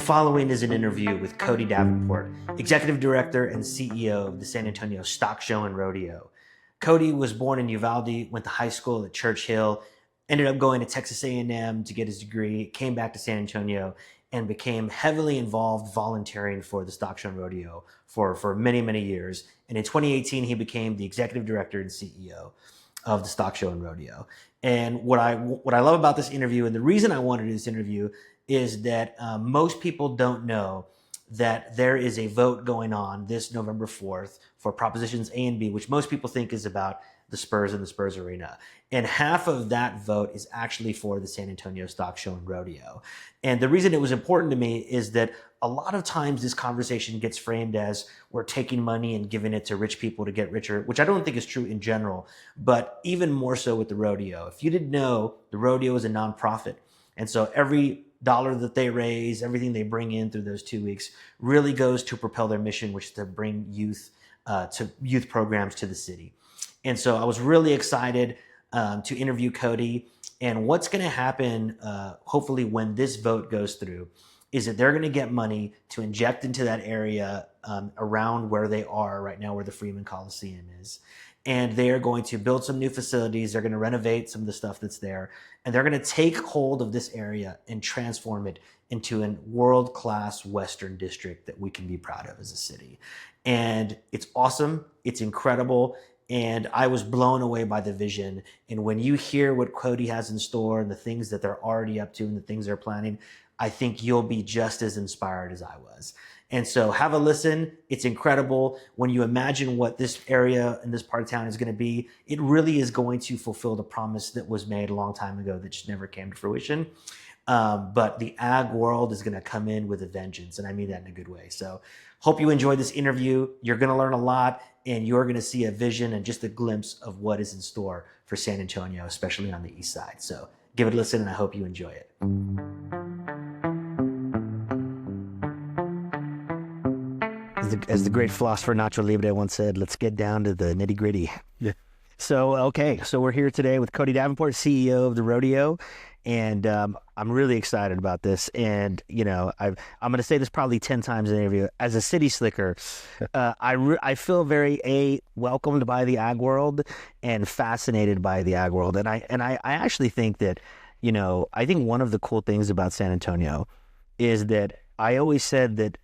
following is an interview with Cody Davenport, Executive Director and CEO of the San Antonio Stock Show and Rodeo. Cody was born in Uvalde, went to high school at Church Hill, ended up going to Texas A&M to get his degree, came back to San Antonio, and became heavily involved volunteering for the Stock Show and Rodeo for many, many years. And in 2018, he became the Executive Director and CEO of the Stock Show and Rodeo. And what I love about this interview, and the reason I wanted this interview, is that most people don't know that there is a vote going on this November 4th for Propositions A and B, which most people think is about the Spurs and the Spurs Arena. And half of that vote is actually for the San Antonio Stock Show and Rodeo. And the reason it was important to me is that a lot of times this conversation gets framed as we're taking money and giving it to rich people to get richer, which I don't think is true in general, but even more so with the rodeo. If you didn't know, the rodeo is a nonprofit. And so every dollar that they raise, everything they bring in through those 2 weeks really goes to propel their mission, which is to bring youth programs to the city. And so I was really excited to interview Cody. And what's going to happen, hopefully, when this vote goes through, is that they're going to get money to inject into that area around where they are right now, where the Freeman Coliseum is. And they are going to build some new facilities. They're going to renovate some of the stuff that's there. And they're going to take hold of this area and transform it into a world-class Western district that we can be proud of as a city. And it's awesome. It's incredible. And I was blown away by the vision. And when you hear what Cody has in store and the things that they're already up to and the things they're planning, I think you'll be just as inspired as I was. And so have a listen. It's incredible. When you imagine what this area and this part of town is going to be, it really is going to fulfill the promise that was made a long time ago that just never came to fruition. But the ag world is going to come in with a vengeance. And I mean that in a good way. So hope you enjoyed this interview. You're going to learn a lot, and you're going to see a vision and just a glimpse of what is in store for San Antonio, especially on the Eastside. So give it a listen, and I hope you enjoy it. As the great philosopher Nacho Libre once said, let's get down to the nitty gritty. Yeah. So we're here today with Cody Davenport, CEO of the Rodeo. And I'm really excited about this. And, I'm going to say this probably 10 times in the interview. As a city slicker, I feel very, welcomed by the ag world and fascinated by the ag world. And I actually think that, I think one of the cool things about San Antonio is that I always said that,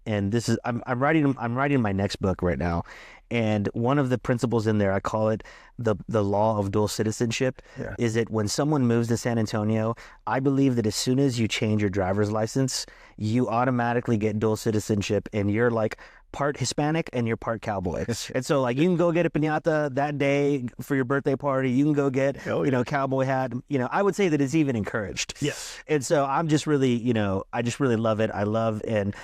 and this is, I'm writing my next book right now. And one of the principles in there, I call it the law of dual citizenship, is that when someone moves to San Antonio, I believe that as soon as you change your driver's license, you automatically get dual citizenship, and you're like part Hispanic and you're part cowboy. And so you can go get a piñata that day for your birthday party. You can go get, cowboy hat. I would say that it's even encouraged. Yes. And so I'm just really, I just really love it. I love, and,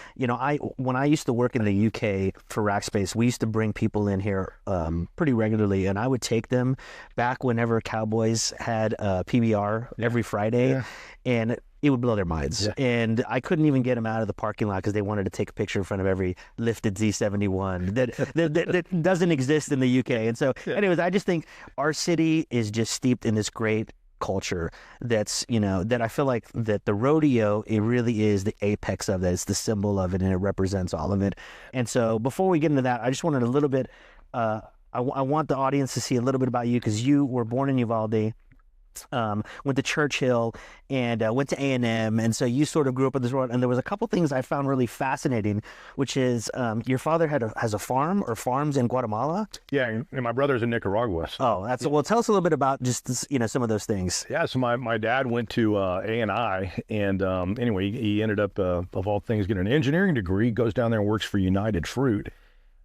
when I used to work in the UK for Rackspace, we used to bring people in here pretty regularly, and I would take them back whenever Cowboys had PBR every Friday, and it would blow their minds. Yeah. And I couldn't even get them out of the parking lot because they wanted to take a picture in front of every lifted Z71 that doesn't exist in the UK. And so anyways, I just think our city is just steeped in this great culture that's, that I feel like that the rodeo, it really is the apex of that. It's the symbol of it, and it represents all of it. And so before we get into that, I just wanted a little bit, I want the audience to see a little bit about you, because you were born in Uvalde, went to Church Hill, and went to A&M, and so you sort of grew up in this world. And there was a couple things I found really fascinating, which is your father has a farm or farms in Guatemala. Yeah, and my brother's in Nicaragua. Oh, well. Tell us a little bit about just some of those things. Yeah, so my dad went to A&I, and anyway, he ended up of all things getting an engineering degree. Goes down there and works for United Fruit.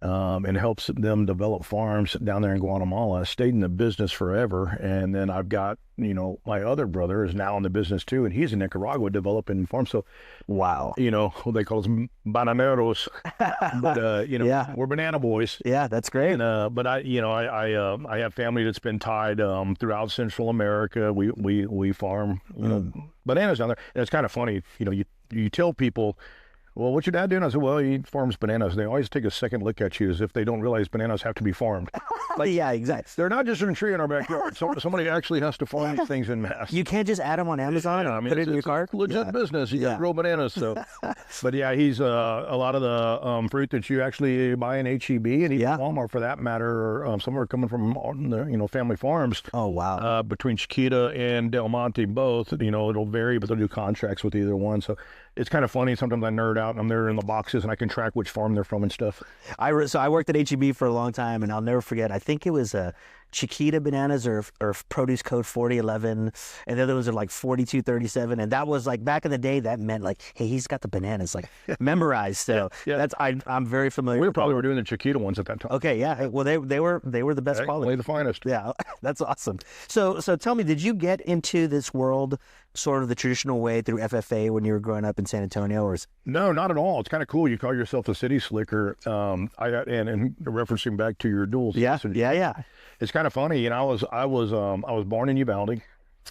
And helps them develop farms down there in Guatemala. Stayed in the business forever. And then I've got, my other brother is now in the business too, and he's in Nicaragua developing farms. So, wow. They call us bananeros, but, we're banana boys. Yeah, that's great. And, but I have family that's been tied throughout Central America. We farm, bananas down there. And it's kind of funny, you tell people, well, what's your dad doing? I said, well, he farms bananas. They always take a second look at you as if they don't realize bananas have to be farmed. Yeah, exactly. They're not just in a tree in our backyard. Somebody actually has to farm these things in mass. You can't just add them on Amazon and put it in your car. Legit business. You got to grow bananas. So, but yeah, he's a lot of the fruit that you actually buy in HEB and even Walmart for that matter, or some are coming from family farms. Oh wow! Between Chiquita and Del Monte, both it'll vary, but they'll do contracts with either one. So it's kind of funny. Sometimes I nerd out and I'm there in the boxes and I can track which farm they're from and stuff. So I worked at HEB for a long time, and I'll never forget. I think it was Chiquita bananas or produce code 4011, and the other ones are like 4237, and that was like back in the day. That meant like, hey, he's got the bananas like memorized. So I'm very familiar. We probably were doing the Chiquita ones at that time. Okay, yeah. Well, they were the best quality, the finest. Yeah, that's awesome. So tell me, did you get into this world sort of the traditional way through FFA when you were growing up in San Antonio, or No, not at all. It's kind of cool. You call yourself a city slicker. And referencing back to your dual citizenship. Yeah. It's kind of funny. I was born in Uvalde,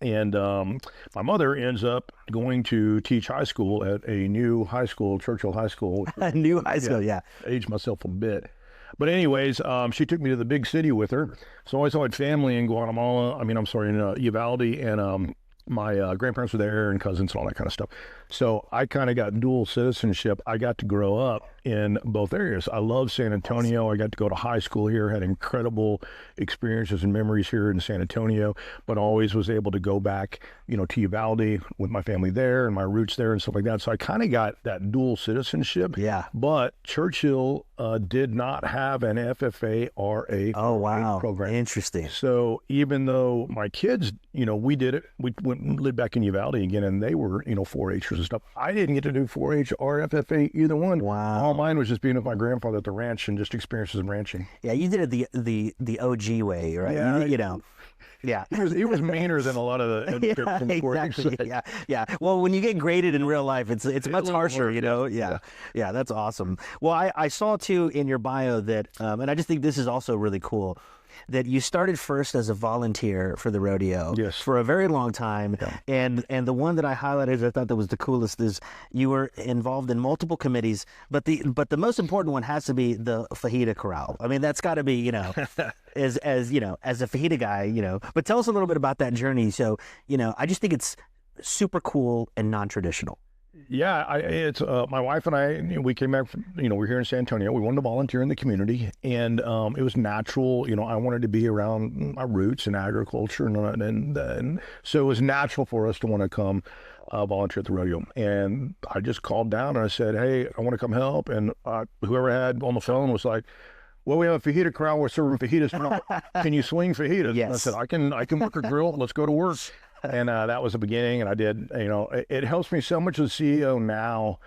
and my mother ends up going to teach high school at a new high school, Churchill High School. New high school, yeah. Aged myself a bit. But anyways, she took me to the big city with her. So I always had family in Guatemala. In Uvalde, and my grandparents were there and cousins and all that kind of stuff. So I kind of got dual citizenship. I got to grow up in both areas. I love San Antonio. I got to go to high school here, had incredible experiences and memories here in San Antonio, but always was able to go back, to Uvalde with my family there and my roots there and stuff like that. So I kind of got that dual citizenship. Yeah. But Churchill did not have an FFA or a program. Interesting. So even though my kids, we did it, we went and lived back in Uvalde again, and they were, 4-Hers and stuff. I didn't get to do 4-H or FFA, either one. Wow. All mine was just being with my grandfather at the ranch and just experiences of ranching. Yeah, you did it the OG way, right? Yeah. Yeah. He was meaner than a lot of the exactly. Yeah. Well, when you get graded in real life, it's much harsher, Yeah, that's awesome. Well, I saw too in your bio that, and I just think this is also really cool, that you started first as a volunteer for the rodeo for a very long time. Yeah. And the one that I highlighted, I thought that was the coolest, is you were involved in multiple committees, but the most important one has to be the fajita corral. I mean, that's got to be, as a fajita guy, but tell us a little bit about that journey. So, I just think it's super cool and non-traditional. Yeah, it's my wife and I. We came back from, we're here in San Antonio. We wanted to volunteer in the community, and it was natural. I wanted to be around my roots in agriculture, and so it was natural for us to want to come volunteer at the rodeo. And I just called down and I said, "Hey, I want to come help." And whoever had on the phone was like, "Well, we have a fajita corral. We're serving fajitas. Can you swing fajitas?" Yes. And I said, "I can work a grill. Let's go to work." And that was the beginning, and I did, it helps me so much as CEO now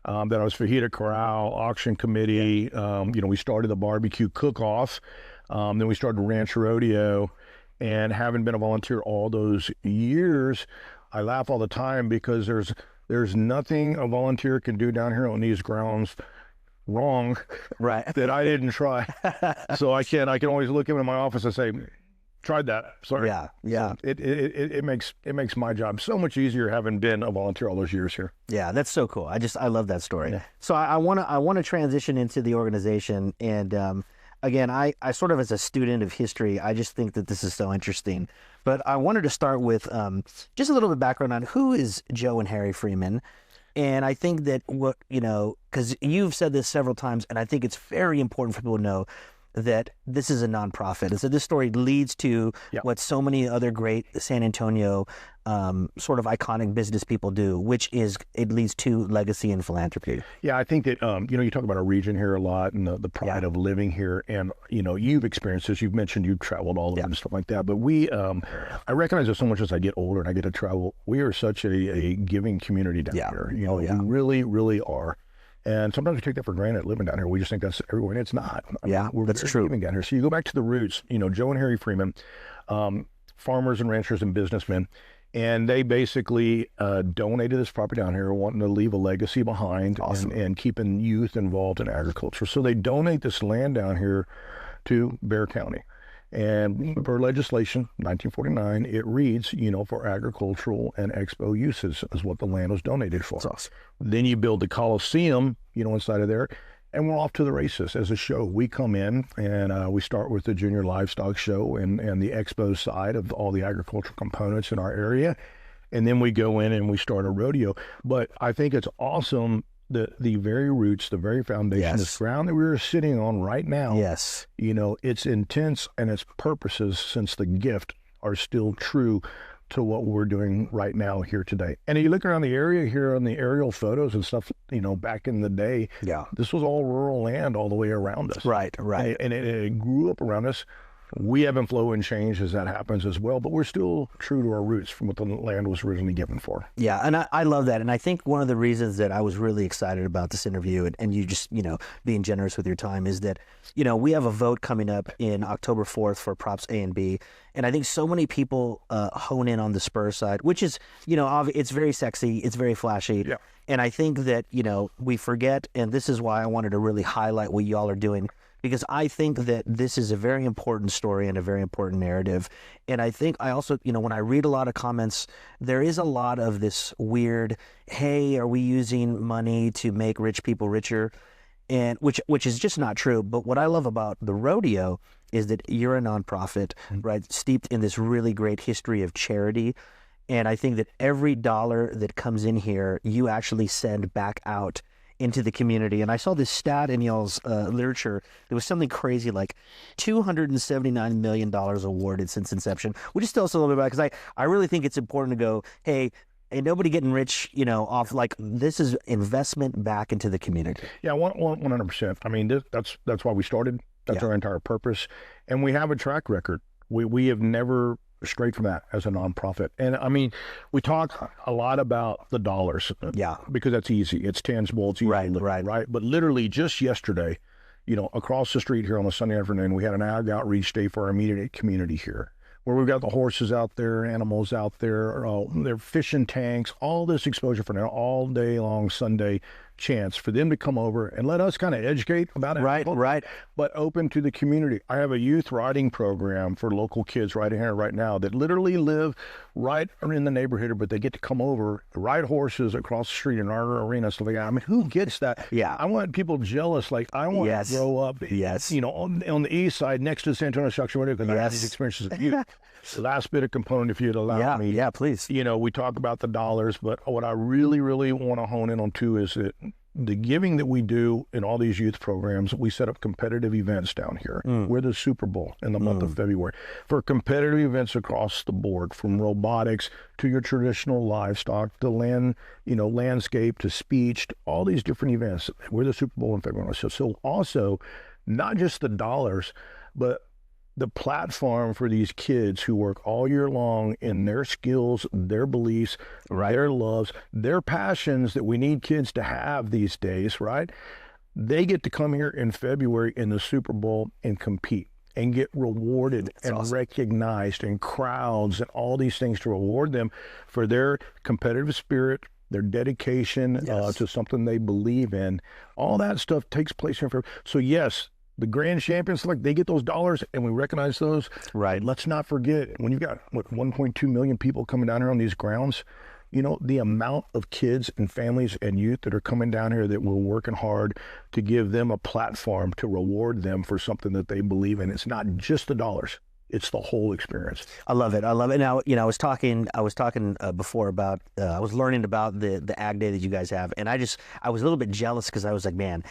that I was Fajita Corral, Auction Committee. We started the barbecue cook-off. Then we started Ranch Rodeo. And having been a volunteer all those years, I laugh all the time because there's nothing a volunteer can do down here on these grounds wrong that I didn't try. So I can always look in my office and say, tried that. Sorry. Yeah. So it makes my job so much easier having been a volunteer all those years here. Yeah, that's so cool. I love that story. Yeah. So I want to transition into the organization, and again, I sort of, as a student of history, I just think that this is so interesting. But I wanted to start with just a little bit of background on who is Joe and Harry Freeman. And I think that because you've said this several times, and I think it's very important for people to know that this is a nonprofit. And so this story leads to what so many other great San Antonio sort of iconic business people do, which is it leads to legacy and philanthropy. Yeah, I think that, you talk about our region here a lot and the pride of living here. And, you've experienced this. You've mentioned you've traveled all over and stuff like that. But I recognize that so much as I get older and I get to travel, we are such a giving community down here. We really, really are. And sometimes we take that for granted living down here. We just think that's everywhere, and it's not. That's true. Living down here. So you go back to the roots, Joe and Harry Freeman, farmers and ranchers and businessmen, and they basically donated this property down here, wanting to leave a legacy behind. Awesome. and keeping youth involved in agriculture. So they donate this land down here to Bexar County. And per legislation, 1949, it reads, for agricultural and expo uses is what the land was donated for. That's awesome. Then you build the Coliseum, inside of there, and we're off to the races as a show. We come in and we start with the Junior Livestock Show and the expo side of all the agricultural components in our area. And then we go in and we start a rodeo. But I think it's awesome that the very roots, the very foundation, this ground that we're sitting on right now, its intents and its purposes since the gift are still true to what we're doing right now here today. And you look around the area here on the aerial photos and stuff, back in the day, this was all rural land all the way around us. Right. And it grew up around us. We ebb and flow and change as that happens as well, but we're still true to our roots from what the land was originally given for. Yeah, and I love that. And I think one of the reasons that I was really excited about this interview and you just, being generous with your time is that, we have a vote coming up in October 4th for Props A and B. And I think so many people hone in on the Spur side, which is, it's very sexy, it's very flashy. Yeah. And I think that, we forget, and this is why I wanted to really highlight what y'all are doing, because I think that this is a very important story and a very important narrative. And I think I also, when I read a lot of comments, there is a lot of this weird, hey, are we using money to make rich people richer? And which is just not true. But what I love about the rodeo is that you're a nonprofit, right, steeped in this really great history of charity. And I think that every dollar that comes in here, you actually send back out into the community. And I saw this stat in y'all's literature. There was something crazy like $279 million awarded since inception. Would you tell us a little bit about it? Because I really think it's important to go, hey, ain't nobody getting rich, off, like, this is investment back into the community. Yeah, 100%. I mean, that's why we started. That's our entire purpose. And we have a track record. We have never strayed from that as a nonprofit. And I mean, we talk a lot about the dollars. Because that's easy. It's tangible. It's easy to look at, right? But literally just yesterday, across the street here on a Sunday afternoon, we had an ag outreach day for our immediate community here, where we've got the horses out there, animals out there, their fishing tanks, all this exposure for now, all day long Sunday chance for them to come over and let us kind of educate about it. Right. But open to the community. I have a youth riding program for local kids right here, right now, that literally live right in the neighborhood, but they get to come over, ride horses across the street in our arena. So I mean, who gets that? Yeah. I want people jealous. Like, I want to grow up, on the Eastside next to the San Antonio Structure Rodeo, because I have these experiences of youth. The last bit of component, if you'd allow me. Yeah, please. We talk about the dollars, but what I really, really want to hone in on too is that the giving that we do in all these youth programs, we set up competitive events down here. We're the Super Bowl in the month of February for competitive events across the board, from robotics to your traditional livestock, to landscape, to speech, to all these different events. We're the Super Bowl in February. So also, not just the dollars, but the platform for these kids who work all year long in their skills, their beliefs, their loves, their passions that we need kids to have these days, right? They get to come here in February in the Super Bowl and compete and get rewarded recognized, and crowds and all these things to reward them for their competitive spirit, their dedication to something they believe in. All that stuff takes place here. So yes, the grand champions, they get those dollars, and we recognize those. Right. Let's not forget, when you've got 1.2 million people coming down here on these grounds, the amount of kids and families and youth that are coming down here that we're working hard to give them a platform to reward them for something that they believe in. It's not just the dollars. It's the whole experience. I love it. Now, I was talking before about, I was learning about the ag day that you guys have. And I was a little bit jealous, because I was like, man,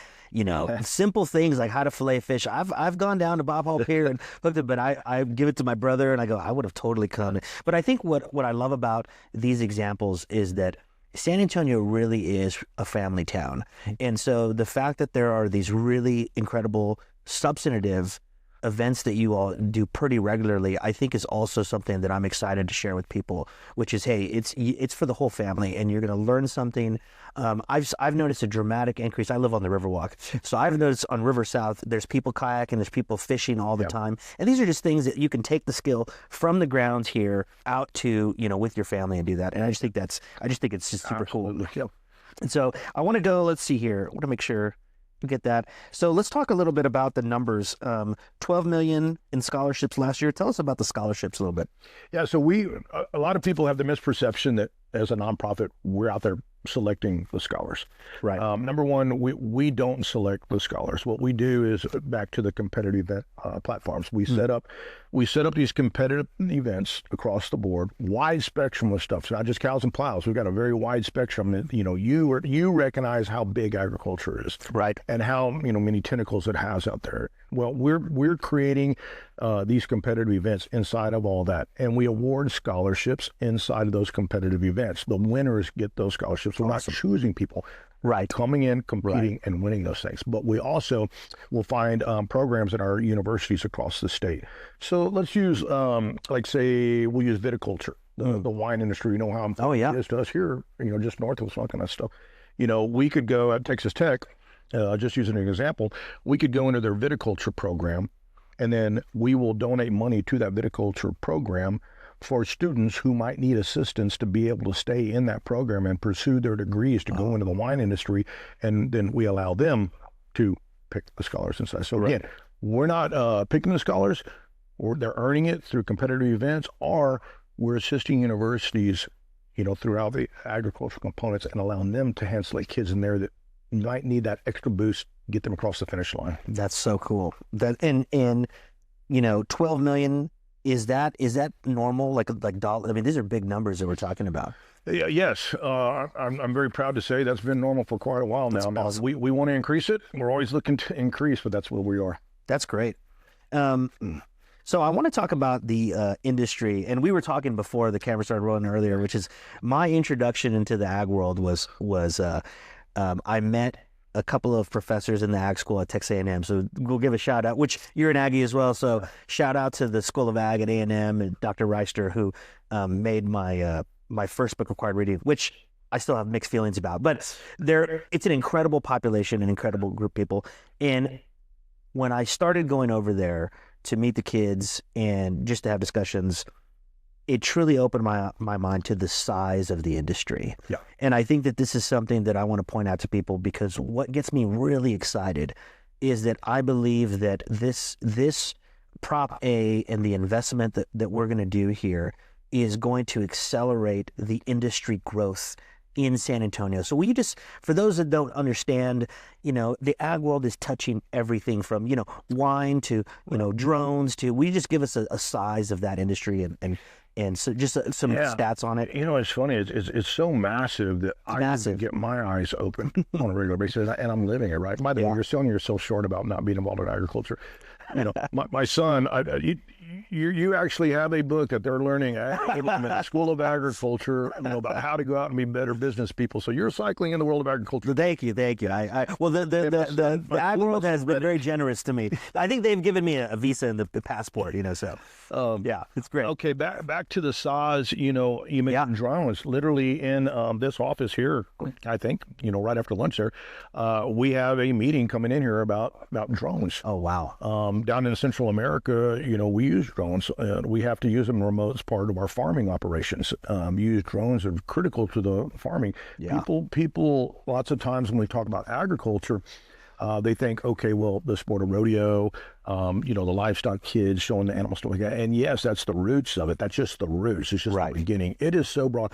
simple things like how to fillet fish. I've gone down to Bob Hall Pier and looked at it, but I give it to my brother and I go, I would have totally come. But I think what I love about these examples is that San Antonio really is a family town. And so the fact that there are these really incredible substantive events that you all do pretty regularly, I think is also something that I'm excited to share with people, which is, hey, it's for the whole family, and you're going to learn something. I've noticed a dramatic increase. I live on the Riverwalk, so I've noticed on River South, there's people kayaking, there's people fishing all the time, and these are just things that you can take the skill from the grounds here out to, with your family and do that. And I just think it's just super cool. And so I want to go. Let's see here. I want to make sure. Get that. So let's talk a little bit about the numbers. 12 million in scholarships last year. Tell us about the scholarships a little bit. Yeah, so a lot of people have the misperception that as a nonprofit, we're out there selecting the scholars. Right. Number one, we don't select the scholars. What we do is back to the competitive event platforms. We set up these competitive events across the board, wide spectrum of stuff. So not just cows and plows. We've got a very wide spectrum. That, you recognize how big agriculture is, right, and how many tentacles it has out there. Well, we're creating these competitive events inside of all that, and we award scholarships inside of those competitive events. The winners get those scholarships. We're not choosing people, right, coming in, competing, and winning those things. But we also will find programs at our universities across the state. So let's use, say, we'll use viticulture, the wine industry. You know how it is to us here, just north of us, all kind of stuff. We could go at Texas Tech, just using an example, we could go into their viticulture program, and then we will donate money to that viticulture program for students who might need assistance to be able to stay in that program and pursue their degrees to go into the wine industry. And then we allow them to pick the scholars inside. So again, we're not picking the scholars, or they're earning it through competitive events, or we're assisting universities, throughout the agricultural components and allowing them to hand select kids in there that might need that extra boost, get them across the finish line. That's so cool. That and 12 million. Is that normal? Like dollar? I mean, these are big numbers that we're talking about. Yeah, yes, I'm very proud to say that's been normal for quite a while now. Awesome. We want to increase it. We're always looking to increase, but that's where we are. That's great. So I want to talk about the industry, and we were talking before the camera started rolling earlier, which is my introduction into the ag world was I met a couple of professors in the ag school at Texas A&M. So we'll give a shout out, which you're an Aggie as well. So shout out to the School of Ag at A&M and Dr. Reister, who made my my first book required reading, which I still have mixed feelings about. But it's an incredible population, an incredible group of people. And when I started going over there to meet the kids and just to have discussions, it truly opened my mind to the size of the industry. Yeah. And I think that this is something that I want to point out to people, because what gets me really excited is that I believe that this Prop A and the investment that we're going to do here is going to accelerate the industry growth in San Antonio. So for those that don't understand, the ag world is touching everything from, wine to, drones to, will you just give us a size of that industry and so just some stats on it? It's funny. It's so massive that I can get my eyes open on a regular basis, and I'm living it, right? By the way, you're selling yourself short about not being involved in agriculture. My son, you actually have a book that they're learning at School of Agriculture, about how to go out and be better business people. So you're cycling in the world of agriculture. Thank you. The ag world has been very generous to me. I think they've given me a visa and the passport. So it's great. Okay, back to the size. You mentioned drones. Literally in this office here, I think right after lunch there, we have a meeting coming in here about drones. Oh wow. Down in Central America, we use drones. We have to use them remote as part of our farming operations. Use drones are critical to the farming. Yeah. People, lots of times when we talk about agriculture, they think, okay, well, the sport of rodeo, the livestock kids showing the animal stuff like that. And yes, that's the roots of it. That's just the roots. It's just the beginning. It is so broad.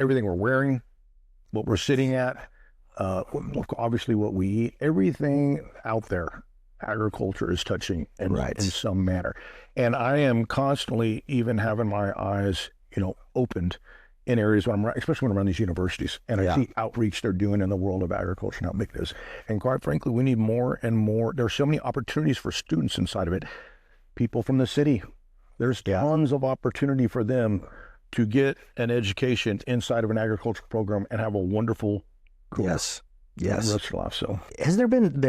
Everything we're wearing, what we're sitting at, obviously what we eat, everything out there, agriculture is touching in some manner. And I am constantly even having my eyes, opened in areas especially when I'm around these universities, and I see outreach they're doing in the world of agriculture and how big it is. And quite frankly, we need more and more. There's so many opportunities for students inside of it. People from the city, there's tons of opportunity for them to get an education inside of an agriculture program and have a wonderful career. Yes. Rest of life. So has there been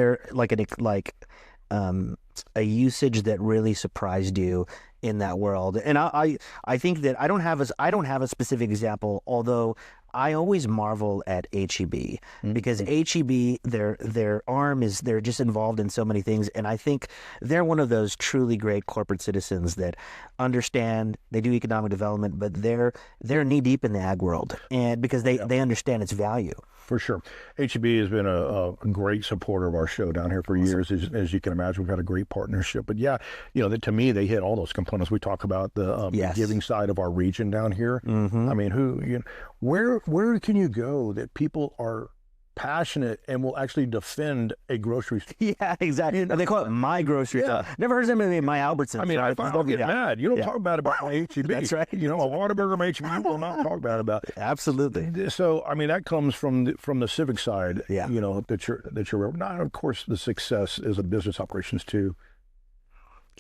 a usage that really surprised you in that world? And I think that I don't have a specific example, although I always marvel at HEB because HEB, their arm is, they're just involved in so many things. And I think they're one of those truly great corporate citizens that understand, they do economic development, but they're knee deep in the ag world, and because they understand its value. For sure. HEB has been a great supporter of our show down here for years. As you can imagine, we've had a great partnership. But yeah, to me, they hit all those components. We talk about the giving side of our region down here. I mean, where can you go that people are passionate and will actually defend a grocery store? Yeah, exactly. They call it my grocery store. Never heard somebody my Albertsons. I mean, I'll get mad. You don't talk about my HEB. That's right. A Whataburger from HEB will not talk bad about it. Absolutely. So, I mean, that comes from the civic side. Yeah. That you're not. Of course, the success is a business operations too.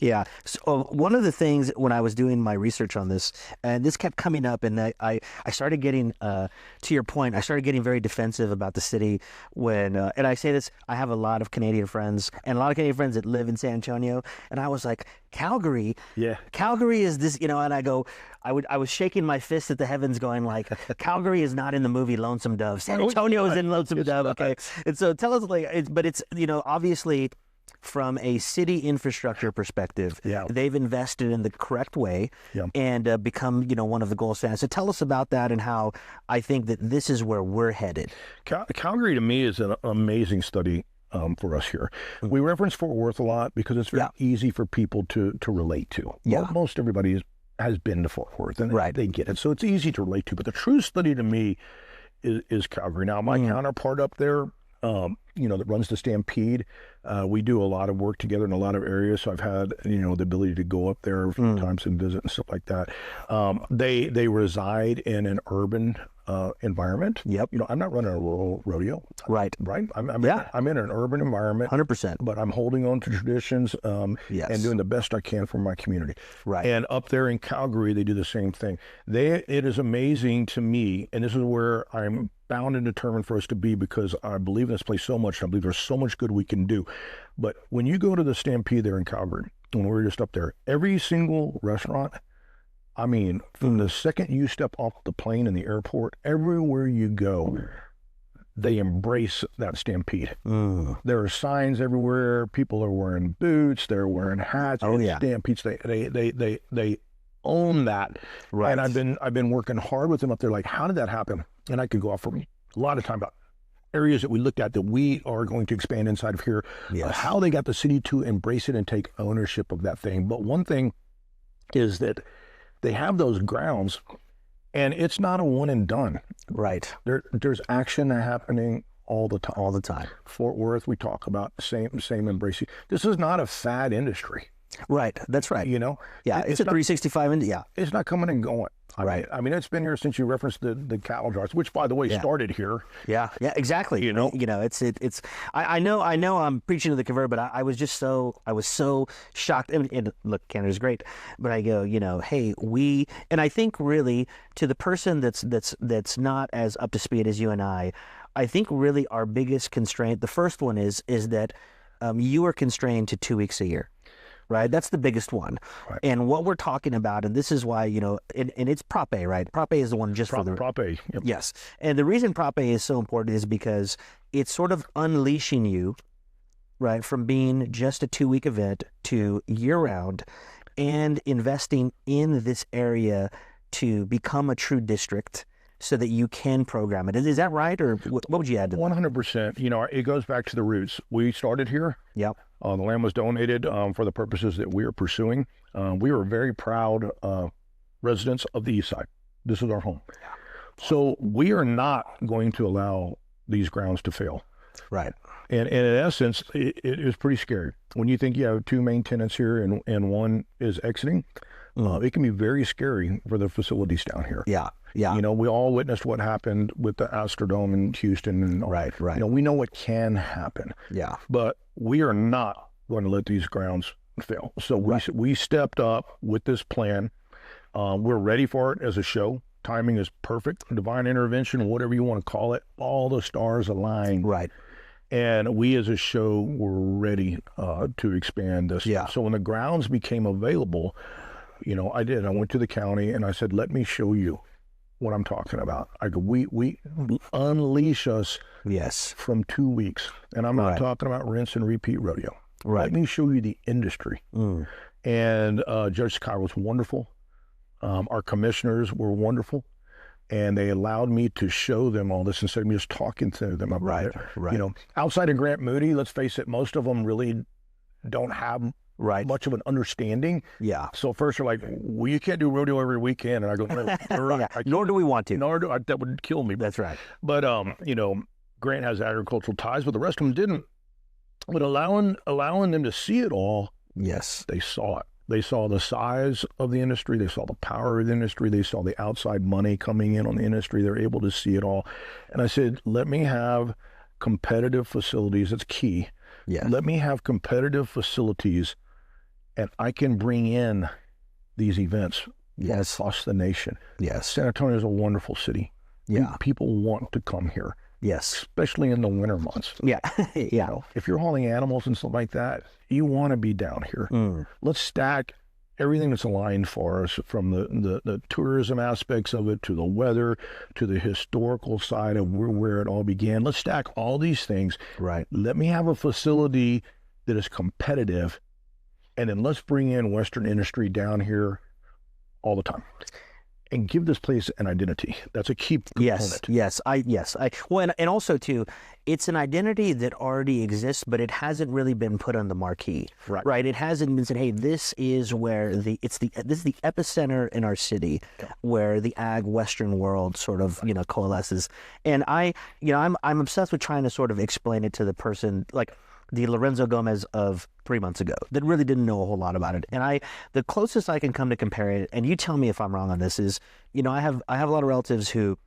Yeah. So one of the things when I was doing my research on this, and this kept coming up, and I started getting, to your point, I started getting very defensive about the city when, and I say this, I have a lot of Canadian friends and a lot of Canadian friends that live in San Antonio, and I was like, Calgary is this, and I was shaking my fist at the heavens going like, Calgary is not in the movie Lonesome Dove. San Antonio is in Lonesome Dove. Okay. And so tell us but it's, obviously, from a city infrastructure perspective, they've invested in the correct way and become, one of the gold standards. So tell us about that and how I think that this is where we're headed. Calgary, to me, is an amazing study for us here. We reference Fort Worth a lot because it's very easy for people to relate to. Most everybody has been to Fort Worth, and they get it. So it's easy to relate to. But the true study to me is Calgary. Now, my counterpart up there, that runs the Stampede. We do a lot of work together in a lot of areas. So I've had, the ability to go up there a few times and visit and stuff like that. They reside in an urban environment. Yep. I'm not running a rural rodeo. Right. I'm in an urban environment. 100%. But I'm holding on to traditions and doing the best I can for my community. Right. And up there in Calgary, they do the same thing. It is amazing to me, and this is where I'm bound and determined for us to be, because I believe in this place so much. I believe there's so much good we can do. But when you go to the Stampede there in Calgary, when we were just up there, every single restaurant, I mean, from the second you step off the plane in the airport, everywhere you go, they embrace that Stampede. There are signs everywhere. People are wearing boots. They're wearing hats. Stampedes. They own that. Right. And I've been working hard with them up there. Like, how did that happen? And I could go off for a lot of time about areas that we looked at that we are going to expand inside of here. How they got the city to embrace it and take ownership of that thing. But one thing is that they have those grounds, and it's not a one and done. Right. There's action happening all the time. All the time. Fort Worth, we talk about same embracing. This is not a fad industry. Right. That's right. Yeah. It's a 365. It's not coming and going. Right. I mean, it's been here since you referenced the cattle drives, which, by the way, started here. Yeah, exactly. It's. I know. I'm preaching to the convert, but I was so shocked. And look, Canada's great, but I go, hey, and I think really to the person that's not as up to speed as you and I think really our biggest constraint, the first one is that you are constrained to 2 weeks a year. Right, that's the biggest one, and what we're talking about, and this is why and it's Prop A, right? Prop A is the one just for the Prop A. Yep. Yes, and the reason Prop A is so important is because it's sort of unleashing you, right, from being just a 2-week event to year-round, and investing in this area to become a true district, so that you can program it. Is that right, or what would you add to that? 100%. It goes back to the roots. We started here. Yep. The land was donated for the purposes that we are pursuing. We were very proud residents of the Eastside. This is our home. So we are not going to allow these grounds to fail. Right. And in essence, it is pretty scary. When you think you have two main tenants here and one is exiting, it can be very scary for the facilities down here. Yeah. We all witnessed what happened with the Astrodome in Houston. And right. We know what can happen. Yeah. But we are not going to let these grounds fail. So we stepped up with this plan. We're ready for it as a show. Timing is perfect. Divine intervention, whatever you want to call it. All the stars aligned. Right. And we as a show were ready to expand this. Yeah. So when the grounds became available, I went to the county and I said, let me show you what I'm talking about. I go, we unleash us Yes. from 2 weeks. And I'm not talking about rinse and repeat rodeo. Let me show you the industry. And Judge Sky was wonderful. Our commissioners were wonderful. And they allowed me to show them all this instead of me just talking to them about it. You know, outside of Grant Moody, let's face it, most of them really don't have much of an understanding. Yeah. So first they're like, well, you can't do rodeo every weekend. And I go, no, you're right. Nor do we want to. Nor do I, that would kill me. That's right. But, you know, Grant has agricultural ties, but the rest of them didn't. But allowing them to see it all, yes, they saw it. They saw the size of the industry. They saw the power of the industry. They saw the outside money coming in on the industry. They're able to see it all. And I said, let me have competitive facilities. That's key. Yeah. Let me have competitive facilities, and I can bring in these events across the nation. Yes. San Antonio is a wonderful city. Yeah. People want to come here. Yes. Especially in the winter months. Yeah. Yeah. You know, if you're hauling animals and stuff like that, you want to be down here. Let's stack everything that's aligned for us, from the tourism aspects of it, to the weather, to the historical side of where it all began. Let's stack all these things. Right. Let me have a facility that is competitive, and then let's bring in Western industry down here all the time. And give this place an identity. That's a key component. Yes. Well, and also too, it's an identity that already exists, but it hasn't really been put on the marquee. Right. It hasn't been said, hey, this is where this is the epicenter in our city, where the ag Western world sort of, you know, coalesces. And I'm obsessed with trying to sort of explain it to the person, like the Lorenzo Gomez of 3 months ago, that really didn't know a whole lot about it. And the closest I can come to compare it, and you tell me if I'm wrong on this, is, you know, I have a lot of relatives who,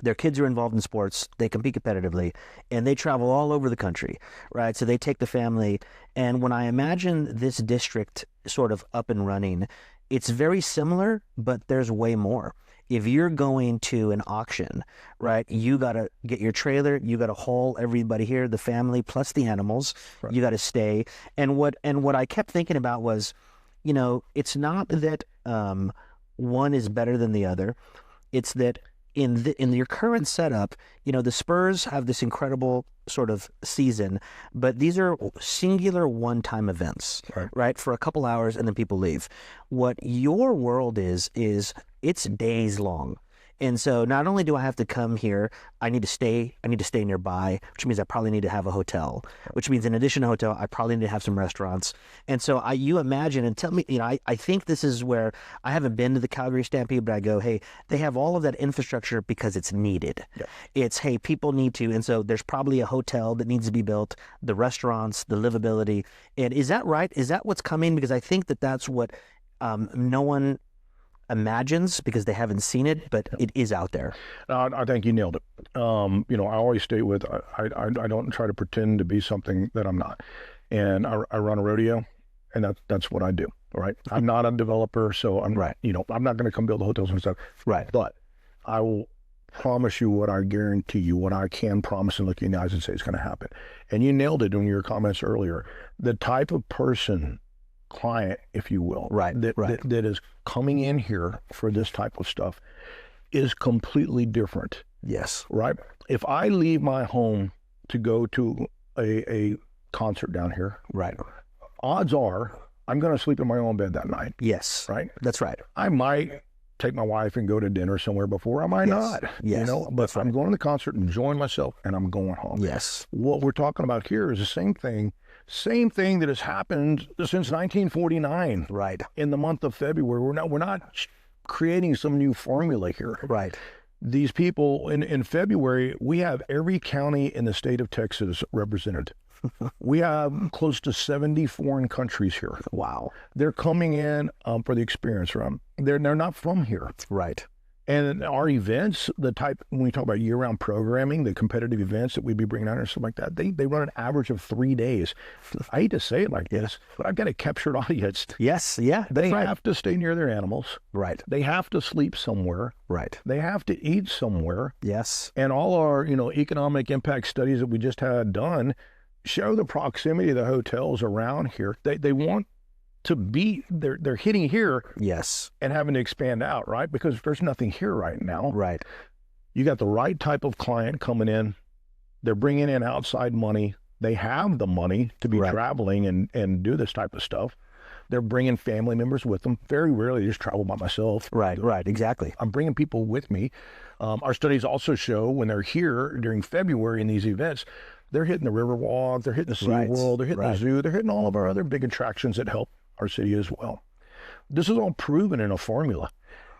their kids are involved in sports, they compete competitively, and they travel all over the country, right? So they take the family, and when I imagine this district sort of up and running, it's very similar, but there's way more. If you're going to an auction, right, you got to get your trailer, you got to haul everybody here, the family plus the animals, you got to stay. And what I kept thinking about was, you know, it's not that one is better than the other. It's that in your current setup, you know, the Spurs have this incredible sort of season, but these are singular one-time events, right? For a couple hours, and then people leave. What your world is it's days long. And so not only do I have to come here, I need to stay nearby, which means I probably need to have a hotel, which means in addition to a hotel, I probably need to have some restaurants. And so you imagine and tell me, you know, I think this is where, I haven't been to the Calgary Stampede, but I go, hey, they have all of that infrastructure because it's needed. It's, hey, people need to, and so there's probably a hotel that needs to be built, the restaurants, the livability. And is that right? Is that what's coming? Because I think that's what no one imagines, because they haven't seen it, but it is out there. I think you nailed it. You know, I always stay with, I don't try to pretend to be something that I'm not. And I run a rodeo, and that's what I do. Right. I'm not a developer, so I'm you know, I'm not going to come build hotels and stuff. Right. But I will promise you what I guarantee you, what I can promise and look you in the eyes and say is going to happen. And you nailed it in your comments earlier. The type of person, client, if you will, that is coming in here for this type of stuff is completely different. Yes. Right. If I leave my home to go to a concert down here, odds are I'm going to sleep in my own bed that night. Yes. Right. That's right. I might take my wife and go to dinner somewhere before. I might not. Yes. You know, but I'm going to the concert, enjoying myself, and I'm going home. Yes. What we're talking about here is the same thing that has happened since 1949. Right. In the month of February, we're not creating some new formula here. Right. These people in February, we have every county in the state of Texas represented. We have close to 70 foreign countries here. Wow. They're coming in for the experience run. They're not from here. Right. And our events, the type, when we talk about year-round programming, the competitive events that we'd be bringing out and stuff like that, they run an average of 3 days. I hate to say it like this, but I've got a captured audience. Yes, yeah, they have to stay near their animals. Right. They have to sleep somewhere. Right. They have to eat somewhere. Yes. And all our, you know, economic impact studies that we just had done show the proximity of the hotels around here. They want they're hitting here Yes. and having to expand out, right? Because there's nothing here right now. Right. You got the right type of client coming in. They're bringing in outside money. They have the money to be traveling and do this type of stuff. They're bringing family members with them. Very rarely just travel by myself. Right, exactly. I'm bringing people with me. Our studies also show when they're here during February in these events, they're hitting the Riverwalk, they're hitting the SeaWorld, they're hitting the zoo, they're hitting all of our other big attractions that help our city as well. This is all proven in a formula.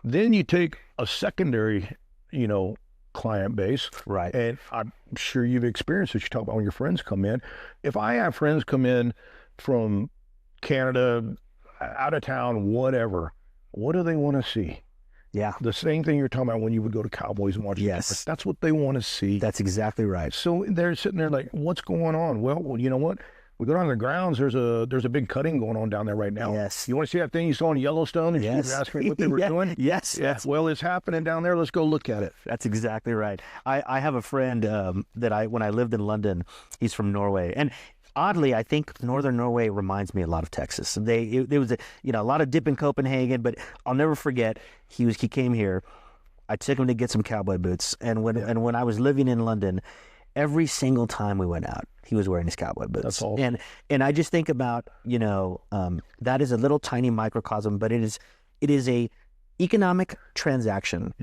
Then you take a secondary, client base. Right. And I'm sure you've experienced this. You talk about when your friends come in. If I have friends come in from Canada, out of town, whatever, what do they want to see? Yeah. The same thing you're talking about when you would go to Cowboys and watch. Yes. That's what they want to see. That's exactly right. So they're sitting there like, what's going on? Well, you know what? We go down to the grounds. There's a big cutting going on down there right now. Yes. You want to see that thing you saw in Yellowstone? And Yes. you asked me what they were doing? Yes. Yeah. Well, it's happening down there. Let's go look at it. That's exactly right. I have a friend when I lived in London, he's from Norway. And oddly, I think northern Norway reminds me a lot of Texas. There was a lot of dip in Copenhagen, but I'll never forget he came here. I took him to get some cowboy boots, and when I was living in London, every single time we went out, he was wearing his cowboy boots. That's awesome. And I just think about that is a little tiny microcosm, but it is a economic transaction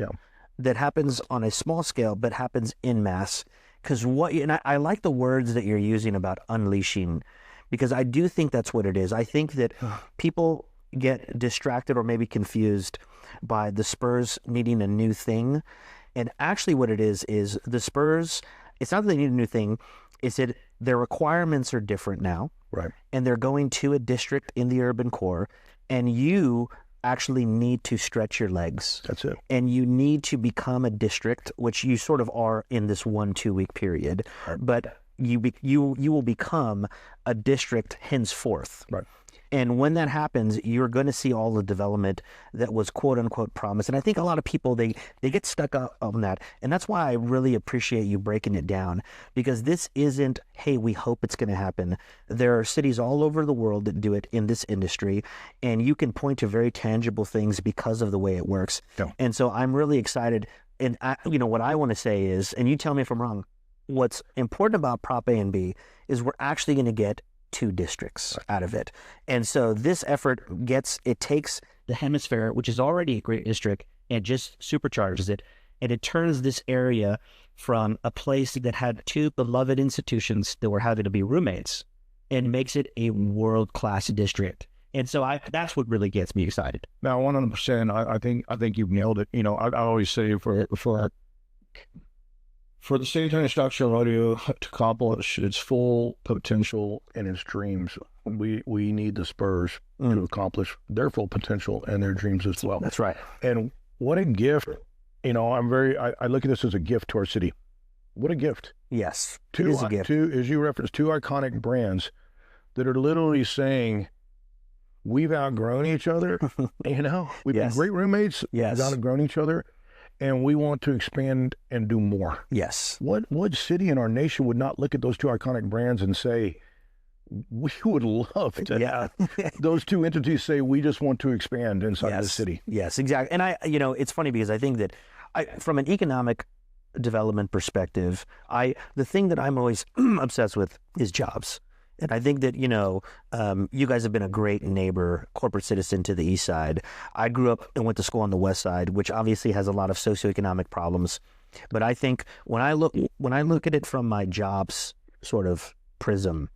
that happens on a small scale, but happens in mass. Because I like the words that you're using about unleashing, because I do think that's what it is. I think that people get distracted or maybe confused by the Spurs needing a new thing. And actually what it is the Spurs, it's not that they need a new thing, it's that their requirements are different now. Right. And they're going to a district in the urban core, and you actually need to stretch your legs. That's it. And you need to become a district, which you sort of are in this 1-2 week period. Right. But you will become a district henceforth. Right. And when that happens, you're going to see all the development that was quote unquote promised. And I think a lot of people, they get stuck up on that. And that's why I really appreciate you breaking it down, because this isn't, hey, we hope it's going to happen. There are cities all over the world that do it in this industry, and you can point to very tangible things because of the way it works. Yeah. And so I'm really excited. And what I want to say is, and you tell me if I'm wrong, what's important about Prop A and B is we're actually going to get 2 districts out of it. And so this effort takes the hemisphere, which is already a great district, and just supercharges it. And it turns this area from a place that had 2 beloved institutions that were having to be roommates, and makes it a world-class district. And so that's what really gets me excited. Now, 100%, I think you've nailed it. I always say for the San Antonio Stock Show Rodeo to accomplish its full potential and its dreams, we need the Spurs to accomplish their full potential and their dreams as well. That's right. And what a gift. I look at this as a gift to our city. What a gift. Yes, it is a gift. 2, as you referenced, 2 iconic brands that are literally saying, we've outgrown each other. We've been great roommates. Yes. We've outgrown each other. And we want to expand and do more. Yes. What city in our nation would not look at those 2 iconic brands and say, we would love to have those 2 entities say, we just want to expand inside the city. Yes, exactly. And it's funny because I think that from an economic development perspective, the thing that I'm always obsessed with is jobs. And I think that, you guys have been a great neighbor, corporate citizen to the East Side. I grew up and went to school on the West Side, which obviously has a lot of socioeconomic problems. But I think when I look at it from my jobs sort of prism,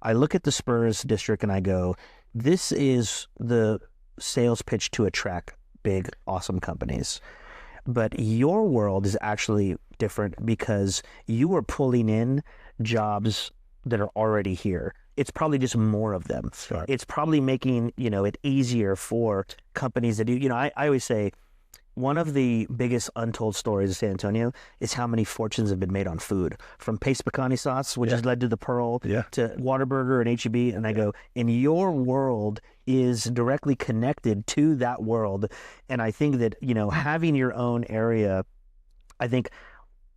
I look at the Spurs district and I go, this is the sales pitch to attract big, awesome companies. But your world is actually different because you are pulling in jobs that are already here. It's probably just more of them. Right. It's probably making, it easier for companies that do, I always say one of the biggest untold stories of San Antonio is how many fortunes have been made on food, from paste pecani sauce, which has led to the Pearl, to Whataburger and H-E-B. And I go, and your world is directly connected to that world. And I think that, having your own area, I think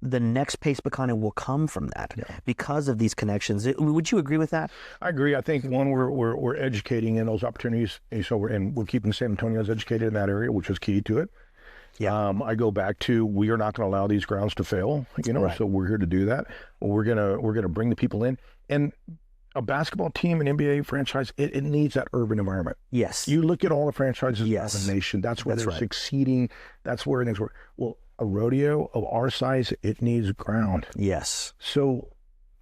the next pace Pecana will come from that because of these connections. Would you agree with that? I agree. I think one, we're educating in those opportunities, so we're keeping San Antonio's educated in that area, which is key to it. Yeah. I go back to, we are not going to allow these grounds to fail, so we're here to do that. We're gonna bring the people in, and a basketball team, an NBA franchise, it needs that urban environment. Yes. You look at all the franchises around the nation. That's where they're succeeding. That's where things work. Well, a rodeo of our size, it needs ground. Yes. So,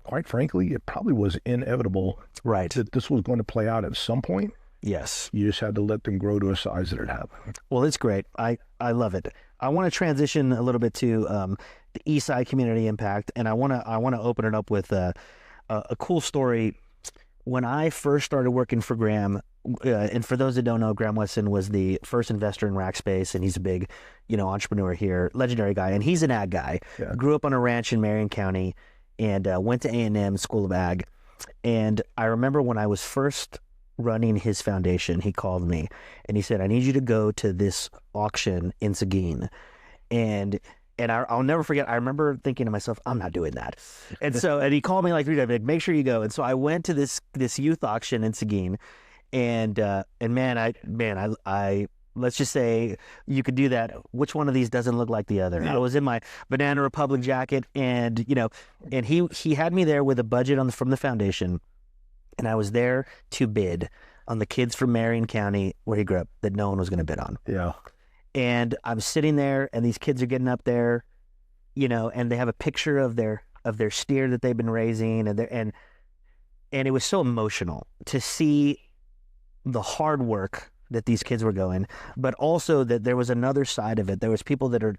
quite frankly, it probably was inevitable that this was going to play out at some point. Yes. You just had to let them grow to a size that it happened. Well, it's great. I love it. I want to transition a little bit to the Eastside community impact, and I want to open it up with a cool story. When I first started working for Graham, and for those that don't know, Graham Weston was the first investor in rack space, and he's a big, entrepreneur here, legendary guy, and he's an ag guy. Yeah. Grew up on a ranch in Marion County, and went to A&M School of Ag. And I remember when I was first running his foundation, he called me and he said, "I need you to go to this auction in Seguin." And I'll never forget, I remember thinking to myself, I'm not doing that. And he called me like 3 times, like, make sure you go. And so I went to this youth auction in Seguin, and man, I let's just say you could do that. Which one of these doesn't look like the other? No. I was in my Banana Republic jacket, and and he had me there with a budget from the foundation, and I was there to bid on the kids from Marion County, where he grew up, that no one was going to bid on. Yeah. And I'm sitting there, and these kids are getting up there, and they have a picture of their steer that they've been raising, and it was so emotional to see the hard work that these kids were going, but also that there was another side of it. There was people that are,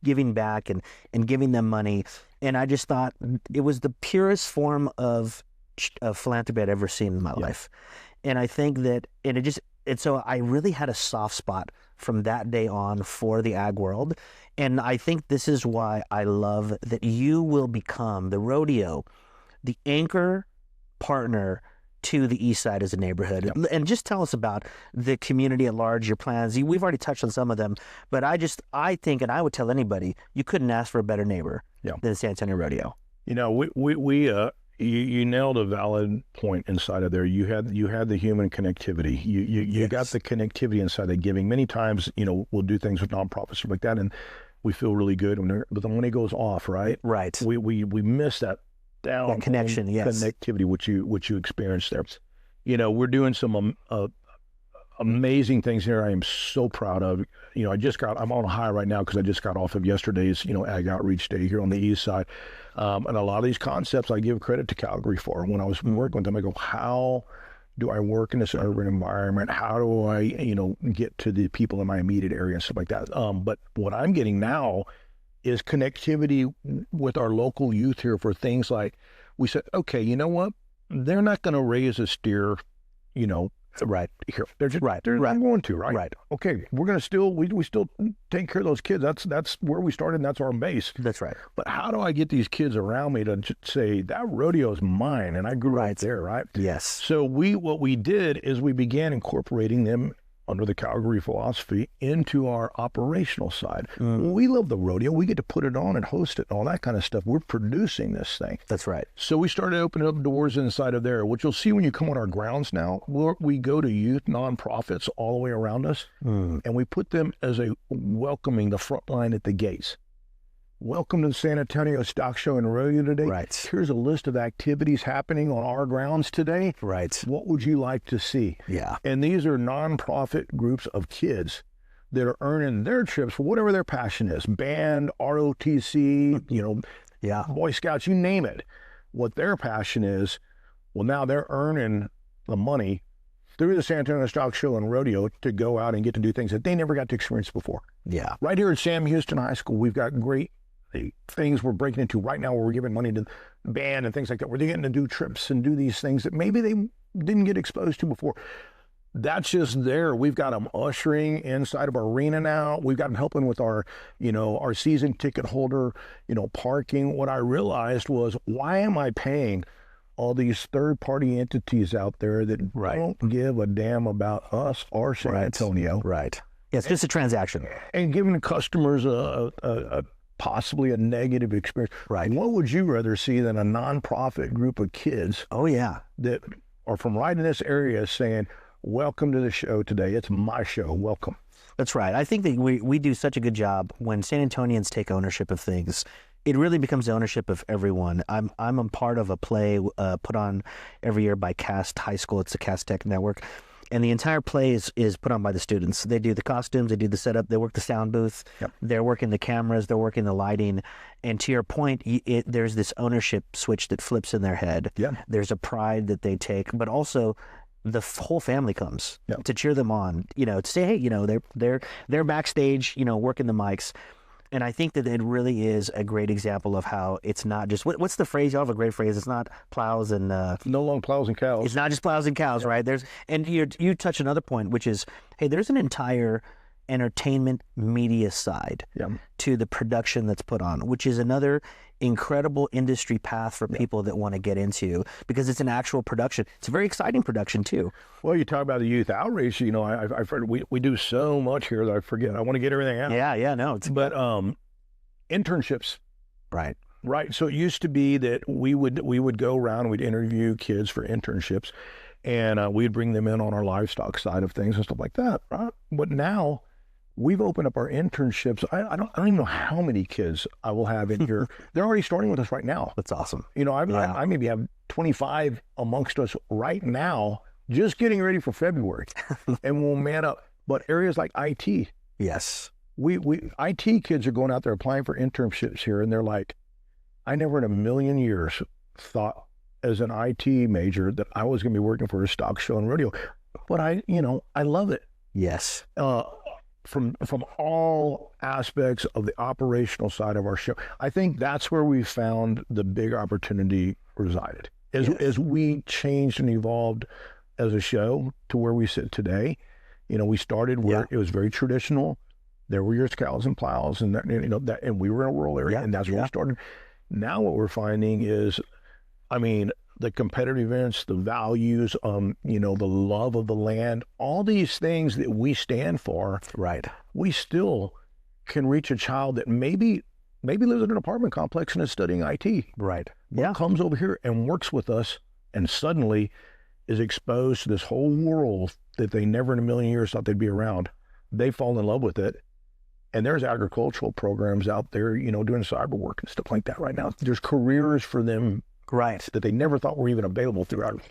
giving back and giving them money. And I just thought it was the purest form of philanthropy I'd ever seen in my life. And I think that, so I really had a soft spot from that day on for the ag world. And I think this is why I love that you will become the rodeo, the anchor partner to the Eastside as a neighborhood. Yep. And just tell us about the community at large, your plans. We've already touched on some of them, but I think, and I would tell anybody, you couldn't ask for a better neighbor than San Antonio Rodeo. You nailed a valid point inside of there. You had the human connectivity. You got the connectivity inside of giving. Many times, we'll do things with nonprofits like that, and we feel really good but then when it goes off, right? We miss that connection, connectivity, which you experienced there. We're doing some amazing things here. I am so proud of. I'm on a high right now because I just got off of yesterday's Ag Outreach Day here on the East Side, and a lot of these concepts I give credit to Calgary for. When I was working with them, I go, how do I work in this urban environment? How do I get to the people in my immediate area and stuff like that? But what I'm getting now is connectivity with our local youth here for things like, we said, okay, you know what? They're not going to raise a steer, right here. They're just they're not going to, right? Okay, we're going to still, we still take care of those kids. That's where we started, and that's our base. That's right. But how do I get these kids around me to say, that rodeo is mine, and I grew right there, right? Yes. So what we did is we began incorporating them under the Calgary philosophy into our operational side. We love the rodeo. We get to put it on and host it and all that kind of stuff. We're producing this thing. That's right. So we started opening up doors inside of there, which you'll see when you come on our grounds now. We go to youth nonprofits all the way around us, and we put them as welcoming the front line at the gates. Welcome to the San Antonio Stock Show and Rodeo today. Right. Here's a list of activities happening on our grounds today. Right. What would you like to see? Yeah. And these are nonprofit groups of kids that are earning their trips for whatever their passion is. Band, ROTC, Boy Scouts, you name it. What their passion is, well, now they're earning the money through the San Antonio Stock Show and Rodeo to go out and get to do things that they never got to experience before. Yeah. Right here at Sam Houston High School, we've got great things we're breaking into right now where we're giving money to the band and things like that, where they're getting to do trips and do these things that maybe they didn't get exposed to before. That's just there. We've got them ushering inside of our arena now. We've got them helping with our season ticket holder, parking. What I realized was, why am I paying all these third-party entities out there that don't give a damn about us or San Antonio? Right. Yeah, it's just a transaction. And giving the customers a possibly a negative experience. Right. What would you rather see than a nonprofit group of kids Oh, yeah. that are from right in this area saying, welcome to the show today. It's my show. Welcome. That's right. I think that we do such a good job when San Antonians take ownership of things. It really becomes the ownership of everyone. I'm a part of a play put on every year by Cast High School. It's the Cast Tech Network. And the entire play is put on by the students. They do the costumes, they do the setup, they work the sound booth, Yep. They're working the cameras, they're working the lighting. And to your point, there's this ownership switch that flips in their head. Yeah. There's a pride that they take, but also the whole family comes Yep. to cheer them on, to say, hey, they're backstage, working the mics. And I think that it really is a great example of how it's not just, what's the phrase? You have a great phrase. It's not plows and... No long plows and cows. It's not just plows and cows, right? And you touch another point, which is, hey, there's an entire entertainment media side Yeah. to the production that's put on, which is another incredible industry path for people that want to get into, because it's an actual production. It's a very exciting production too. Well, you talk about the youth outreach. I've heard we do so much here that I forget. I want to get everything out. Yeah, no. But internships. Right. Right. So it used to be that we would go around and we'd interview kids for internships, and we'd bring them in on our livestock side of things and stuff like that. Right. But now we've opened up our internships. I don't even know how many kids I will have in here. They're already starting with us right now. That's awesome. I maybe have 25 amongst us right now, just getting ready for February, and we'll man up. But areas like IT, Yes. we IT kids are going out there applying for internships here, and they're like, I never in a million years thought as an IT major that I was going to be working for a stock show and rodeo, but I love it. Yes. From all aspects of the operational side of our show. I think that's where we found the big opportunity resided. As we changed and evolved as a show to where we sit today, we started where it was very traditional. There were your cows and plows, and that, and we were in a rural area, and that's where we started. Now what we're finding is, the competitive events, the values, the love of the land, all these things that we stand for, Right. we still can reach a child that maybe lives in an apartment complex and is studying IT. Right. But Yeah. comes over here and works with us and suddenly is exposed to this whole world that they never in a million years thought they'd be around. They fall in love with it. And there's agricultural programs out there, doing cyber work and stuff like that right now. There's careers for them Right. that they never thought were even available throughout.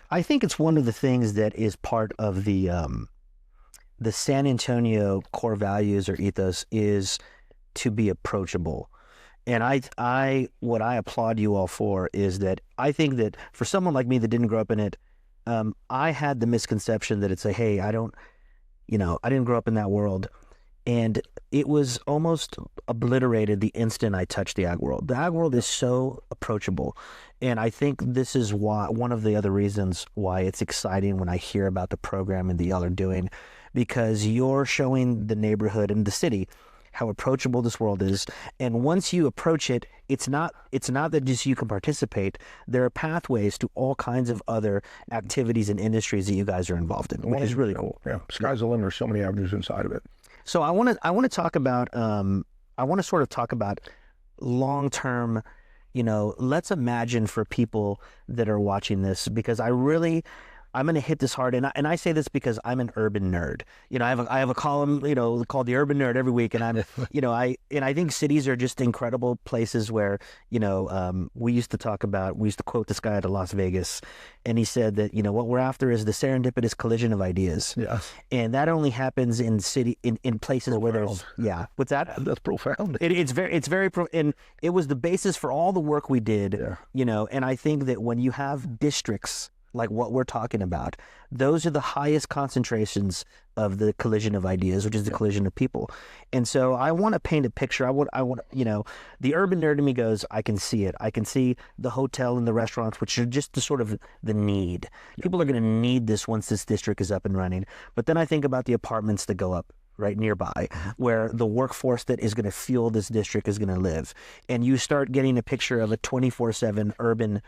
I think it's one of the things that is part of the San Antonio core values or ethos is to be approachable. And what I applaud you all for is that I think that for someone like me that didn't grow up in it, I had the misconception that it's hey, I didn't grow up in that world. And it was almost obliterated the instant I touched the ag world. The ag world is so approachable. And I think this is one of the other reasons why it's exciting when I hear about the program and that y'all are doing, because you're showing the neighborhood and the city how approachable this world is. And once you approach it, it's not that just you can participate. There are pathways to all kinds of other activities and industries that you guys are involved in, which is really cool. Yeah, sky's the limit. There's so many avenues inside of it. So I want to talk about sort of talk about long-term, let's imagine for people that are watching this, because I'm going to hit this hard, and I say this because I'm an urban nerd. I have a column, called The Urban Nerd every week, and I'm, I think cities are just incredible places where, we used to quote this guy out of Las Vegas, and he said that, what we're after is the serendipitous collision of ideas. Yeah. And that only happens in places where there's, what's that? That's profound. It's very, and it was the basis for all the work we did, and I think that when you have districts like what we're talking about, those are the highest concentrations of the collision of ideas, which is the collision of people. And so I want to paint a picture. I want, the urban nerd in me goes, I can see it. I can see the hotel and the restaurants, which are just the sort of the need. People are going to need this once this district is up and running. But then I think about the apartments that go up right nearby, where the workforce that is going to fuel this district is going to live. And you start getting a picture of a 24/7 urban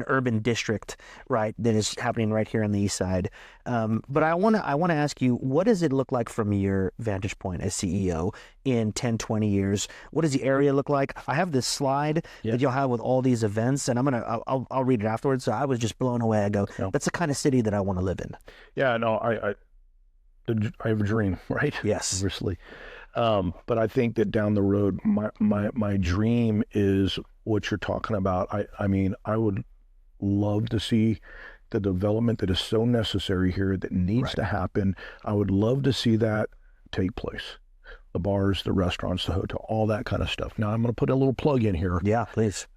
urban district, right, that is happening right here on the east side. But I want to ask you, what does it look like from your vantage point as CEO in 10, 20 years? What does the area look like? I have this slide that you'll have with all these events, and I'll read it afterwards. So I was just blown away. I go, that's the kind of city that I want to live in. Yeah, no, I have a dream, right? Yes. Obviously. But I think that down the road, my dream is what you're talking about. I mean, I would love to see the development that is so necessary here that needs to happen. I would love to see that take place. The bars, the restaurants, the hotel, all that kind of stuff. Now, I'm going to put a little plug in here. Yeah, please.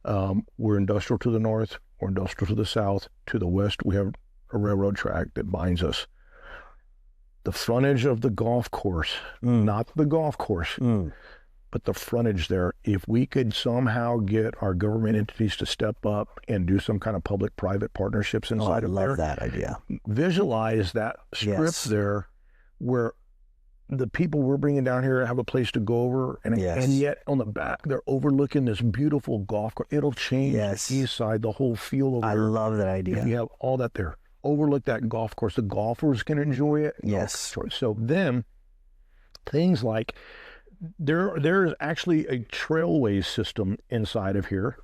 We're industrial to the north. We're industrial to the south. To the west, we have a railroad track that binds us. The frontage of the golf course, not the golf course, but the frontage there, if we could somehow get our government entities to step up and do some kind of public-private partnerships inside of there. I love that idea. Visualize that strip there where the people we're bringing down here have a place to go over, and yet on the back, they're overlooking this beautiful golf course. It'll change the Eastside, the whole feel of it. I love that idea. If you have all that there. Overlook that golf course. The golfers can enjoy it. Yes. So then things like there's actually a trailway system inside of here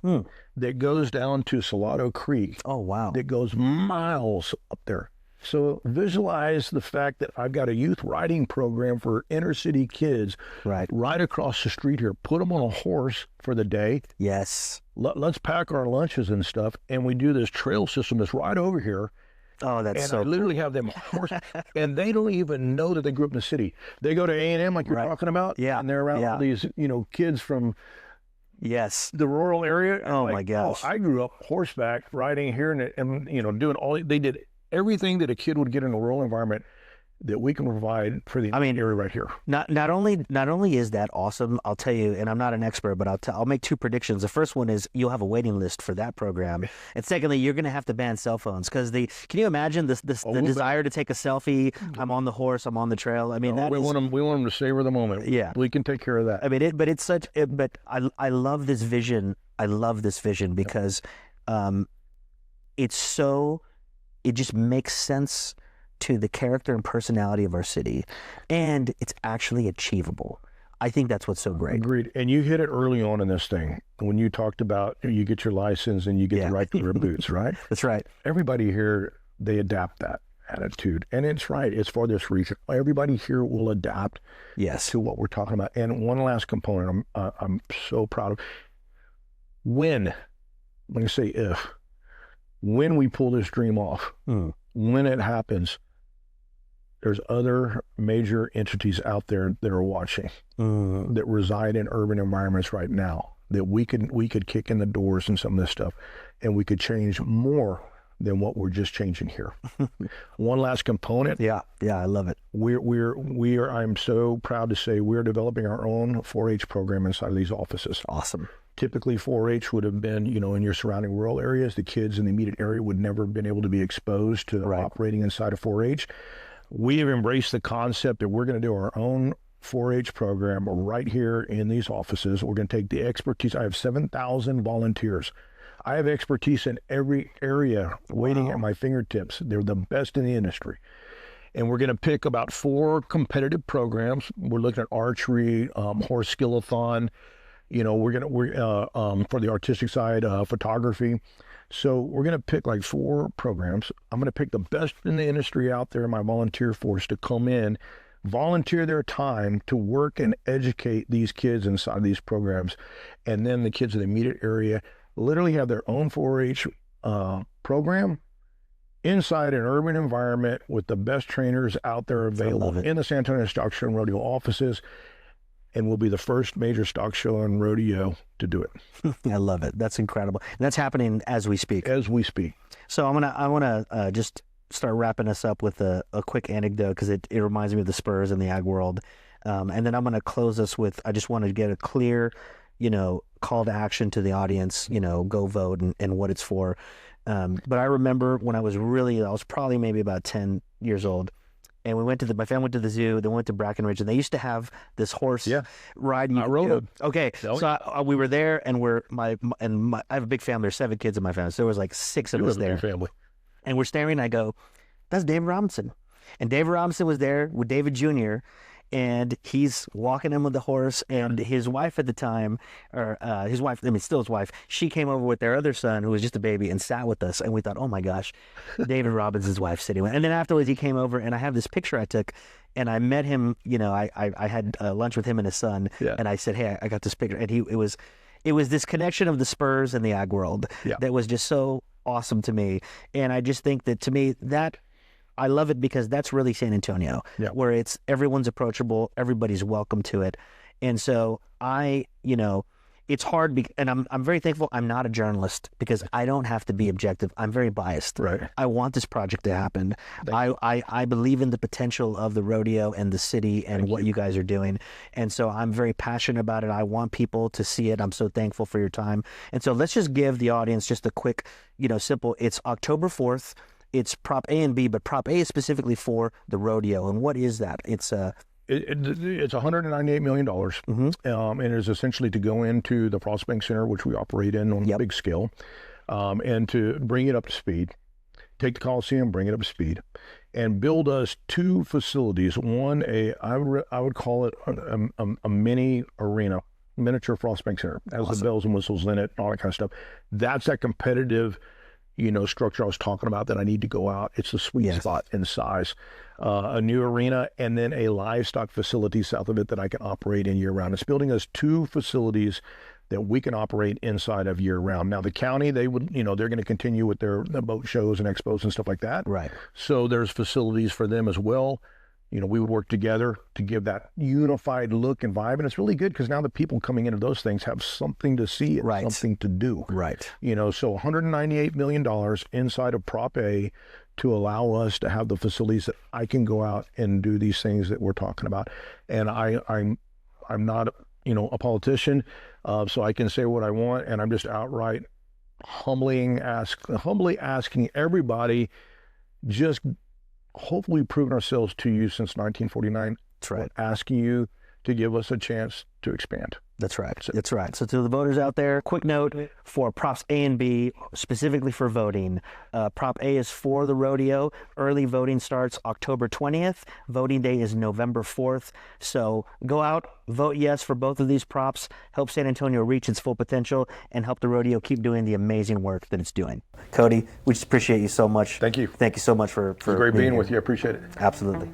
that goes down to Salado Creek. Oh, wow. That goes miles up there. So visualize the fact that I've got a youth riding program for inner city kids right across the street here. Put them on a horse for the day. Yes. Let's pack our lunches and stuff, and we do this trail system that's right over here. Oh, that's and so I literally have them horses, and they don't even know that they grew up in the city. They go to A&M like you're talking about, and they're around all these, kids from the rural area. Oh, my gosh. I grew up horseback riding here and doing they did everything that a kid would get in a rural environment that we can provide for the area right here. Not only is that awesome, I'll tell you, and I'm not an expert, but I'll make two predictions. The first one is you'll have a waiting list for that program, and secondly, you're going to have to ban cell phones because can you imagine the desire to take a selfie? I'm on the horse, I'm on the trail. I mean, we want them to savor the moment. Yeah, we can take care of that. I mean, but I love this vision. I love this vision because it just makes sense to the character and personality of our city, and it's actually achievable. I think that's what's so great. Agreed. And you hit it early on in this thing when you talked about you get your license and you get the right to wear boots, right? That's right. Everybody here, they adapt that attitude, and it's right. It's for this reason. Everybody here will adapt to what we're talking about. And one last component I'm so proud of. When we pull this dream off, when it happens, there's other major entities out there that are watching that reside in urban environments right now that we could kick in the doors and some of this stuff, and we could change more than what we're just changing here. One last component. Yeah, I love it. I'm so proud to say we're developing our own 4-H program inside of these offices. Awesome. Typically 4-H would have been, in your surrounding rural areas. The kids in the immediate area would never have been able to be exposed to operating inside of 4-H. We have embraced the concept that we're going to do our own 4-H program right here in these offices. We're going to take the expertise. I have 7,000 volunteers. I have expertise in every area waiting at my fingertips. They're the best in the industry. And we're going to pick about 4 competitive programs. We're looking at archery, horse skill-a-thon. We're for the artistic side, photography. So we're going to pick like 4 programs. I'm going to pick the best in the industry out there in my volunteer force to come in, volunteer their time to work and educate these kids inside these programs. And then the kids in the immediate area literally have their own 4-H program inside an urban environment with the best trainers out there available in the San Antonio Stock Show and Rodeo offices. And we'll be the first major stock show and rodeo to do it. I love it. That's incredible. And that's happening as we speak. So I want to just start wrapping us up with a quick anecdote because it reminds me of the Spurs and the ag world. And then I'm going to close us with, I just want to get a clear, call to action to the audience, go vote and what it's for. But I remember when I was probably maybe about 10 years old. and my family went to the zoo. They went to Brackenridge, and they used to have this horse ride. I rode it. Okay, so we were there, and I have a big family. There's 7 kids in my family, so there was like 6 of us there. Family. And we're staring, and I go, "That's David Robinson." And David Robinson was there with David Jr., and he's walking him with the horse, and his wife at the time, still his wife, she came over with their other son, who was just a baby, and sat with us, and we thought, oh my gosh, David Robinson's wife sitting with. And then afterwards he came over, and I have this picture I took, and I met him, I had lunch with him and his son, and I said, hey, I got this picture, and it was this connection of the Spurs and the ag world that was just so awesome to me. And I just think that, to me, that I love it because that's really San Antonio, where everyone's approachable, everybody's welcome to it. And so it's hard, and I'm very thankful I'm not a journalist, because I don't have to be objective. I'm very biased. Right. I want this project to happen. I believe in the potential of the rodeo and the city and what you guys are doing. And so I'm very passionate about it. I want people to see it. I'm so thankful for your time. And so let's just give the audience just a quick, simple, it's October 4th. It's Prop A and B, but Prop A is specifically for the rodeo. And what is that? It's $198 million, and it is essentially to go into the Prospect Center, which we operate in on a big scale, and to bring it up to speed, take the Coliseum, bring it up to speed, and build us 2 facilities. One, I would call it a mini arena, miniature Prospect Center, has the bells and whistles in it, all that kind of stuff. That's that competitive structure I was talking about that I need to go out. It's the sweet spot in size. A new arena, and then a livestock facility south of it that I can operate in year round. It's building us 2 facilities that we can operate inside of year round. Now the county, they would, they're going to continue with their boat shows and expos and stuff like that. Right. So there's facilities for them as well. We would work together to give that unified look and vibe. And it's really good because now the people coming into those things have something to see and something to do. Right. So $198 million inside of Prop A to allow us to have the facilities that I can go out and do these things that we're talking about. And I'm not, a politician, so I can say what I want. And I'm just outright humbly asking everybody, just hopefully proven ourselves to you since 1949. That's right. Asking you to give us a chance to expand. That's right. That's right. So to the voters out there, quick note for Props A and B, specifically for voting. Prop A is for the rodeo. Early voting starts October 20th. Voting day is November 4th. So go out, vote yes for both of these props, help San Antonio reach its full potential, and help the rodeo keep doing the amazing work that it's doing. Cody, we just appreciate you so much. Thank you. Thank you so much for It's great being with you. I appreciate it. Absolutely.